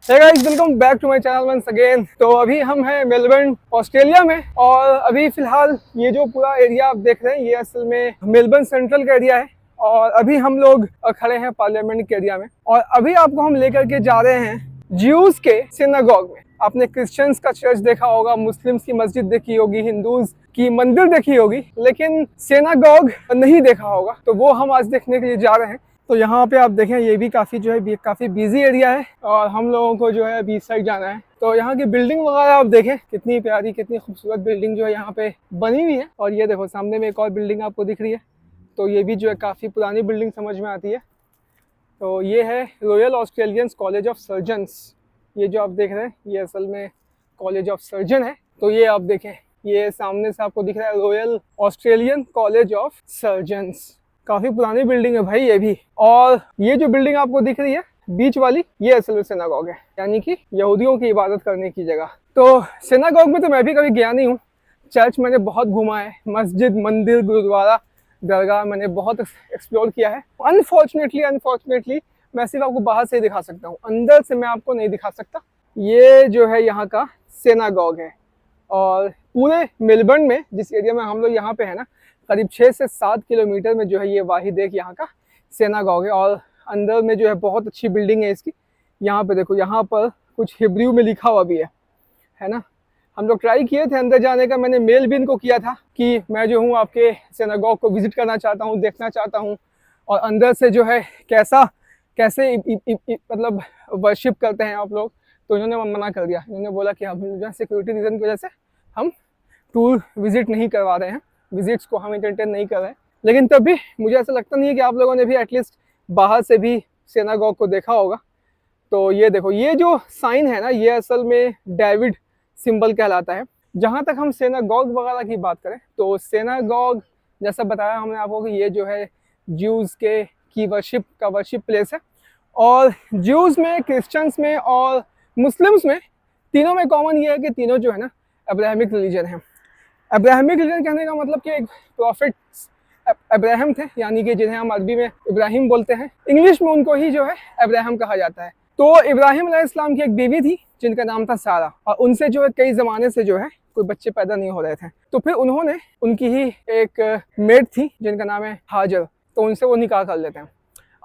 Hey guys, welcome back to my channel once again. तो अभी हम हैं मेलबर्न ऑस्ट्रेलिया में, और अभी फिलहाल ये जो पूरा एरिया आप देख रहे हैं ये असल में मेलबर्न सेंट्रल का एरिया है। और अभी हम लोग खड़े हैं पार्लियामेंट के एरिया में, और अभी आपको हम लेकर के जा रहे हैं ज्यूज के सिनागॉग में। आपने क्रिश्चियंस का चर्च देखा होगा, मुस्लिम्स की मस्जिद देखी होगी, हिंदूज की मंदिर देखी होगी, लेकिन सिनागॉग नहीं देखा होगा। तो वो हम आज देखने के लिए जा रहे हैं। तो यहाँ पे आप देखें, ये भी काफ़ी जो है काफ़ी बिजी एरिया है, और हम लोगों को जो है बीच साइड जाना है। तो यहाँ की बिल्डिंग वगैरह आप देखें, कितनी प्यारी कितनी खूबसूरत बिल्डिंग जो है यहाँ पे बनी हुई है। और ये देखो सामने में एक और बिल्डिंग आपको दिख रही है, तो ये भी जो है काफ़ी पुरानी बिल्डिंग समझ में आती है। तो ये है royal Australian college of surgeons. ये जो आप देख रहे हैं ये असल में कॉलेज ऑफ सर्जन है। तो ये आप देखें, ये सामने से आपको दिख रहा है royal Australian college of surgeons. काफ़ी पुरानी बिल्डिंग है भाई ये भी। और ये जो बिल्डिंग आपको दिख रही है बीच वाली, ये असल में सिनागॉग है, यानी कि यहूदियों की इबादत करने की जगह। तो सिनागॉग में तो मैं भी कभी गया नहीं हूँ। चर्च मैंने बहुत घूमा है, मस्जिद, मंदिर, गुरुद्वारा, दरगाह मैंने बहुत एक्सप्लोर किया है। अनफॉर्चुनेटली मैं सिर्फ आपको बाहर से ही दिखा सकता हूँ, अंदर से मैं आपको नहीं दिखा सकता। ये जो है यहाँ का सिनागॉग है। और पूरे मेलबर्न में जिस एरिया में हम लोग यहाँ पे है ना, करीब 6 से 7 किलोमीटर में जो है ये वाहिद एक यहाँ का सिनागॉग है। और अंदर में जो है बहुत अच्छी बिल्डिंग है इसकी। यहाँ पे देखो, यहाँ पर कुछ हिब्रू में लिखा हुआ भी है ना। हम लोग ट्राई किए थे अंदर जाने का, मैंने मेल भी इनको किया था कि मैं जो हूँ आपके सिनागॉग को विजिट करना चाहता हूँ, देखना चाहता हूँ, और अंदर से जो है कैसे मतलब वर्शिप करते हैं आप लोग। तो इन्होंने मना कर दिया। इन्होंने बोला कि हम जो है सिक्योरिटी रीज़न की वजह से हम टूर विजिट नहीं करवा रहे हैं, विजिट्स को हम एंटरटेन नहीं कर रहे हैं। लेकिन तब भी मुझे ऐसा लगता नहीं है कि आप लोगों ने भी एटलीस्ट बाहर से भी सिनागॉग को देखा होगा। तो ये देखो, ये जो साइन है ना, ये असल में डेविड सिंबल कहलाता है। जहाँ तक हम सिनागॉग वगैरह की बात करें, तो सिनागॉग जैसा बताया हमने आपको कि ये जो है ज्यूज़ की वर्शिप प्लेस है। और ज्यूज़ में, क्रिश्चियंस में और मुस्लिम्स में, तीनों में कॉमन ये है कि तीनों जो है ना अब्राहमिक रिलीजन है। अब्राहमिक रिलीजन कहने का मतलब कि एक प्रॉफिट अब्राहम थे, यानी कि जिन्हें हम अरबी में इब्राहिम बोलते हैं, इंग्लिश में उनको ही जो है अब्राहम कहा जाता है। तो इब्राहिम अलैहिस्सलाम की एक बीवी थी जिनका नाम था सारा, और उनसे जो है कई ज़माने से जो है कोई बच्चे पैदा नहीं हो रहे थे। तो फिर उन्होंने, उनकी ही एक मेड थी जिनका नाम है हाजर, तो उनसे वो निकाह कर लेते हैं।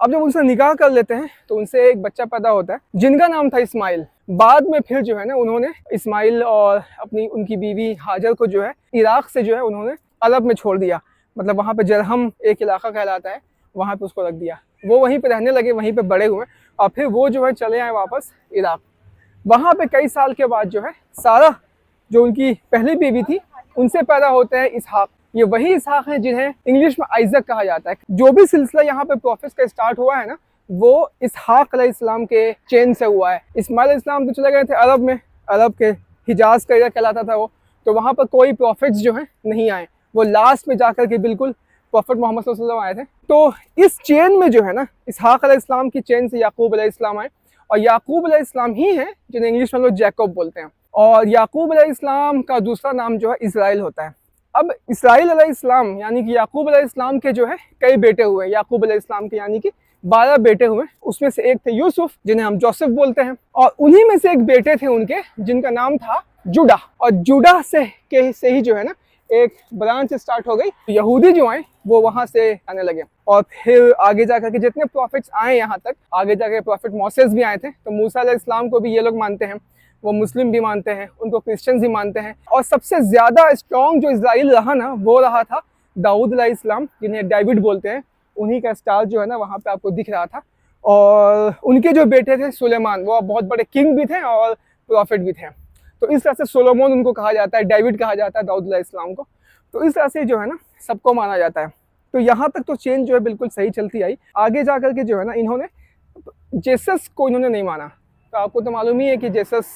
अब जब उनसे निकाह कर लेते हैं तो उनसे एक बच्चा पैदा होता है जिनका नाम था इस्माइल। बाद में फिर जो है ना उन्होंने इस्माइल और उनकी बीवी हाजर को जो है इराक से जो है उन्होंने अरब में छोड़ दिया। मतलब वहाँ पे जरहम एक इलाका कहलाता है, वहाँ पे उसको रख दिया। वो वहीं पे रहने लगे, वहीं पे बड़े हुए, और फिर वो जो है चले आए वापस इराक। वहाँ पे कई साल के बाद जो है सारा, जो उनकी पहली बीवी थी, उनसे पैदा होते हैं इसहाक। ये वही इसहाक हैं जिन्हें इंग्लिश में आइजक कहा जाता है। जो भी सिलसिला यहाँ पे प्रॉफिट्स का स्टार्ट हुआ है ना, वो इसहाक अलैहिस्सलाम के चेन से हुआ है। इस्माइल अलैहिस्सलाम तो चले गए थे अरब में, अरब के हिजाज का एरिया कहलाता था वो, तो वहाँ पर कोई प्रॉफिट्स जो हैं नहीं आए। वो लास्ट में जाकर के बिल्कुल प्रॉफिट मोहम्मद सल्लल्लाहु अलैहि वसल्लम आए थे। तो इस चेन में जो है ना, इसहाक अलैहिस्सलाम की चेन से याकूब अलैहिस्सलाम आए, और याकूब अलैहिस्सलाम ही हैं जिन्हें इंग्लिश में लोग जैकब बोलते हैं। और याकूब अलैहिस्सलाम का दूसरा नाम जो है इज़राइल होता है। अब इस्राइल अलैहिस्सलाम यानी कि याकूब अलैहिस्सलाम के जो है कई बेटे हुए। याकूब अलैहिस्सलाम के यानी कि 12 बेटे हुए। उसमें से एक थे यूसुफ, जिन्हें हम जोसेफ बोलते हैं, और उन्हीं में से एक बेटे थे उनके जिनका नाम था जुडा। और जुडा से ही जो है ना एक ब्रांच स्टार्ट हो गई। यहूदी जो आए वो वहां से आने लगे, और फिर आगे जाकर के जितने प्रॉफिट्स आए यहाँ तक, आगे जाकर प्रॉफिट मोसेस भी आए थे। तो मूसा अलैहिस्सलाम को भी ये लोग मानते हैं, वो मुस्लिम भी मानते हैं, उनको क्रिश्चियंस भी मानते हैं। और सबसे ज़्यादा स्ट्रॉन्ग जो इजराइल रहा ना, वो रहा था दाऊद अलैहिस्सलाम, जिन्हें डेविड बोलते हैं। उन्हीं का स्टार जो है ना वहाँ पे आपको दिख रहा था। और उनके जो बेटे थे सुलेमान, वो बहुत बड़े किंग भी थे और प्रॉफिट भी थे। तो इस तरह से सोलोमोन उनको कहा जाता है, डेविड कहा जाता है दाऊद अलैहिस्सलाम को। तो इस तरह से जो है ना सबको माना जाता है। तो यहाँ तक तो चेन जो है बिल्कुल सही चलती आई। आगे जा कर के जो है ना इन्होंने जेसस को इन्होंने नहीं माना। तो आपको तो मालूम ही है कि जेसस,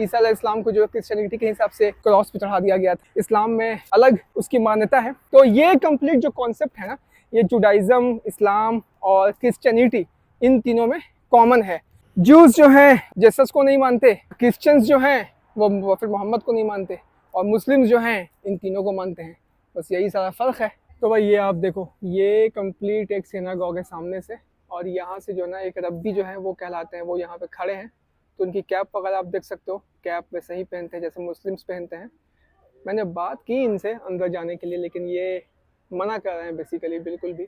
ईसा अलैहिस्सलाम को जो है क्रिश्चियनिटी के हिसाब से क्रॉस पे चढ़ा दिया गया था। इस्लाम में अलग उसकी मान्यता है। तो ये कंप्लीट जो कॉन्सेप्ट है ना, ये जुडाइज़म, इस्लाम और क्रिश्चियनिटी, इन तीनों में कॉमन है। ज्यूज जो हैं जेसस को नहीं मानते, क्रिश्चियंस जो हैं वो प्रॉफिट मोहम्मद को नहीं मानते, और मुस्लिम्स जो हैं इन तीनों को मानते हैं। बस यही सारा फ़र्क है। तो भाई ये आप देखो, ये कंप्लीट एक सिनागॉग है सामने से, और यहाँ से जो है ना एक रब्बी जो है वो कहलाते हैं, वो यहाँ पे खड़े हैं। तो उनकी कैप वगैरह आप देख सकते हो, कैप वैसे ही पहनते हैं जैसे मुस्लिम्स पहनते हैं। मैंने बात की इनसे अंदर जाने के लिए, लेकिन ये मना कर रहे हैं बेसिकली, बिल्कुल भी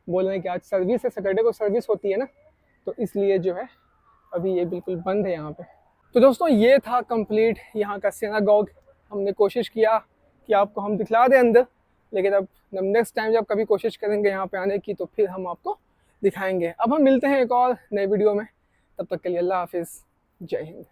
बोल रहे हैं कि आज सर्विस है, सैटरडे को सर्विस होती है ना, तो इसलिए जो है अभी ये बिल्कुल बंद है यहाँ पे। तो दोस्तों ये था कंप्लीट यहाँ का सिनागॉग। हमने कोशिश किया कि आपको हम दिखला दें अंदर, लेकिन अब नेक्स्ट टाइम जब कभी कोशिश करेंगे यहाँ पे आने की तो फिर हम आपको दिखाएंगे। अब हम मिलते हैं एक और नए वीडियो में, तब तक के लिए अल्लाह हाफिज़, जय हिंद।